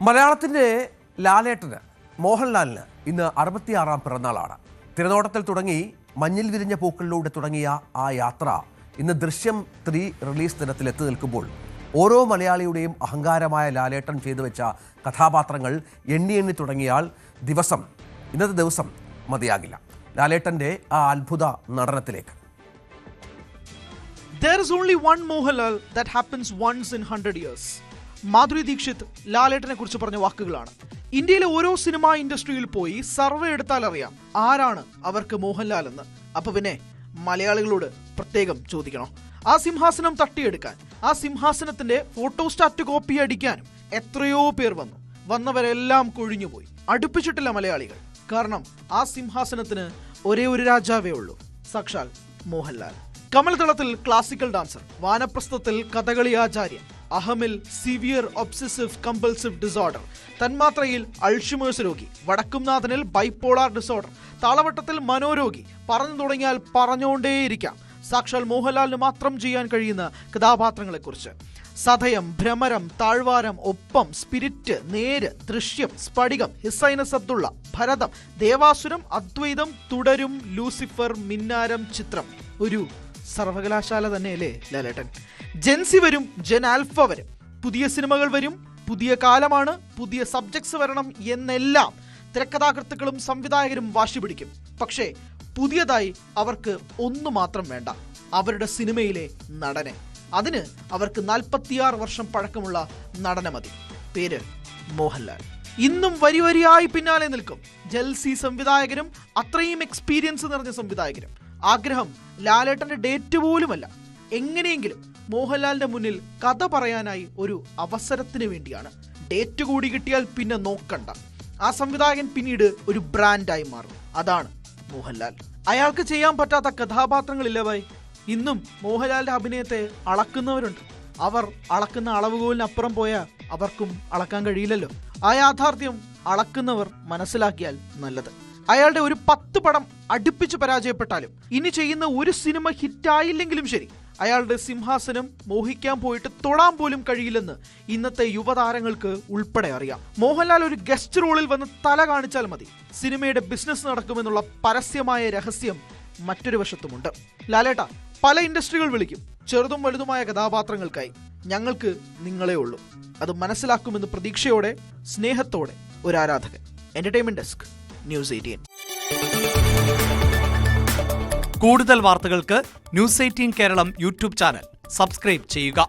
മലയാളത്തിൻ്റെ ലാലേട്ടന് മോഹൻലാലിന് ഇന്ന് 66-ാം പിറന്നാളാണ്. തിരനോട്ടത്തിൽ തുടങ്ങി മഞ്ഞിൽ വിരിഞ്ഞ പൂക്കളിലൂടെ തുടങ്ങിയ ആ യാത്ര ഇന്ന് ദൃശ്യം 3 റിലീസ് ദിനത്തിൽ എത്തി നിൽക്കുമ്പോൾ ഓരോ മലയാളിയുടെയും അഹങ്കാരമായ ലാലേട്ടൻ ചെയ്തു വെച്ച കഥാപാത്രങ്ങൾ എണ്ണി തുടങ്ങിയാൽ ഇന്നത്തെ ദിവസം മതിയാകില്ല. ലാലേട്ടൻ്റെ ആ അത്ഭുത നടനത്തിലേക്ക്. There is only one Mohanlal that happens once in 100 years. Madhuri Dikshit ലാലേട്ടനെ കുറിച്ച് പറഞ്ഞ വാക്കുകളാണ്. ഇന്ത്യയിലെ ഓരോ സിനിമാ ഇൻഡസ്ട്രിയിൽ പോയി സർവേ എടുത്താൽ അറിയാം ആരാണ് അവർക്ക് മോഹൻലാൽ എന്ന്. അപ്പൊ പിന്നെ മലയാളികളോട് പ്രത്യേകം ചോദിക്കണോ? ആ സിംഹാസനം തട്ടിയെടുക്കാൻ, ആ സിംഹാസനത്തിന്റെ ഫോട്ടോസ്റ്റാറ്റ് കോപ്പി അടിക്കാനും എത്രയോ പേർ വന്നവരെല്ലാം കൊഴിഞ്ഞുപോയി. അടുപ്പിച്ചിട്ടില്ല മലയാളികൾ. കാരണം ആ സിംഹാസനത്തിന് ഒരേ ഒരു രാജാവേ ഉള്ളൂ, സാക്ഷാൽ മോഹൻലാൽ. കമൽതളത്തിൽ ക്ലാസിക്കൽ ഡാൻസർ, വാനപ്രസ്ഥത്തിൽ കഥകളി ആചാര്യൻ, അഹമിൽ സിവിയർ ഒബ്സസീവ് കമ്പൾസീവ് ഡിസോർഡർ, തന്മാത്രയിൽ അൾഷിമേഴ്സ് രോഗി, വടക്കുംനാഥനിൽ ബൈപ്പോളാർ ഡിസോർഡർ, താളവട്ടത്തിൽ മനോരോഗി, പറഞ്ഞു തുടങ്ങിയാൽ പറഞ്ഞുകൊണ്ടേയിരിക്കാം സാക്ഷാൽ മോഹൻലാലിന് മാത്രം ചെയ്യാൻ കഴിയുന്ന കഥാപാത്രങ്ങളെക്കുറിച്ച്. സതയം, ഭ്രമരം, താഴ്വാരം, ഒപ്പം, സ്പിരിറ്റ്, നേര്, ദൃശ്യം, സ്ഫടികം, ഹിസൈനസ് അബ്ദുള്ള, ഭരതം, ദേവാസുരം, അദ്വൈതം, തുടരും, ലൂസിഫർ, മിന്നാരം, ചിത്രം. ഒരു സർവകലാശാല തന്നെയല്ലേ ലാലേട്ടൻ. ജെൻസി വരും, ജെൻ ആൽഫ വരും, പുതിയ സിനിമകൾ വരും, പുതിയ കാലമാണ്, പുതിയ സബ്ജക്ട്സ് വരണം എന്നെല്ലാം തിരക്കഥാകൃത്തുക്കളും സംവിധായകരും വാശി പിടിക്കും. പക്ഷേ പുതിയതായി അവർക്ക് ഒന്നു മാത്രം വേണ്ട, അവരുടെ സിനിമയിലെ നടനെ. അതിന് അവർക്ക് 46 വർഷം പഴക്കമുള്ള നടനെ മതി. പേര് മോഹൻലാൽ. ഇന്നും വരിയായി പിന്നാലെ നിൽക്കും ജൽസി സംവിധായകരും അത്രയും എക്സ്പീരിയൻസ് നിറഞ്ഞ സംവിധായകരും. ആഗ്രഹം ലാലേട്ടന്റെ ഡേറ്റ് പോലുമല്ല, എങ്ങനെയെങ്കിലും മോഹൻലാലിന്റെ മുന്നിൽ കഥ പറയാനായി ഒരു അവസരത്തിന് വേണ്ടിയാണ്. ഡേറ്റ് കൂടി കിട്ടിയാൽ പിന്നെ നോക്കണ്ട, ആ സംവിധായകൻ പിന്നീട് ഒരു ബ്രാൻഡായി മാറും. അതാണ് മോഹൻലാൽ. അയാൾക്ക് ചെയ്യാൻ പറ്റാത്ത കഥാപാത്രങ്ങളില്ല ഭായ്. ഇന്നും മോഹൻലാലിന്റെ അഭിനയത്തെ അളക്കുന്നവരുണ്ട്. അവർ അളക്കുന്ന അളവുകോലിനപ്പുറം പോയാൽ അവർക്കും അളക്കാൻ കഴിയില്ലല്ലോ. ആ യാഥാർത്ഥ്യം അളക്കുന്നവർ മനസ്സിലാക്കിയാൽ നല്ലത്. അയാളുടെ ഒരു 10 പടം അടുപ്പിച്ച് പരാജയപ്പെട്ടാലും, ഇനി ചെയ്യുന്ന ഒരു സിനിമ ഹിറ്റായില്ലെങ്കിലും ശരി, അയാളുടെ സിംഹാസനം മോഹിക്കാൻ പോയിട്ട് തൊടാൻ പോലും കഴിയില്ലെന്ന് ഇന്നത്തെ യുവതാരങ്ങൾക്ക് ഉൾപ്പെടെ അറിയാം. മോഹൻലാൽ ഒരു ഗസ്റ്റ് റോളിൽ വന്ന് തല കാണിച്ചാൽ മതി, സിനിമയുടെ ബിസിനസ് നടക്കുമെന്നുള്ള പരസ്യമായ രഹസ്യം മറ്റൊരു വശത്തുമുണ്ട്. ലാലേട്ട, പല ഇൻഡസ്ട്രികൾ വിളിക്കും ചെറുതും വലുതുമായ കഥാപാത്രങ്ങൾക്കായി. ഞങ്ങൾക്ക് നിങ്ങളെ ഉള്ളൂ. അത് മനസ്സിലാക്കുമെന്ന് പ്രതീക്ഷയോടെ, സ്നേഹത്തോടെ ഒരു ആരാധകൻ. Entertainment desk, news 18. കൂടുതൽ വാർത്തകൾക്ക് news 18 Keralam YouTube channel subscribe ചെയ്യുക.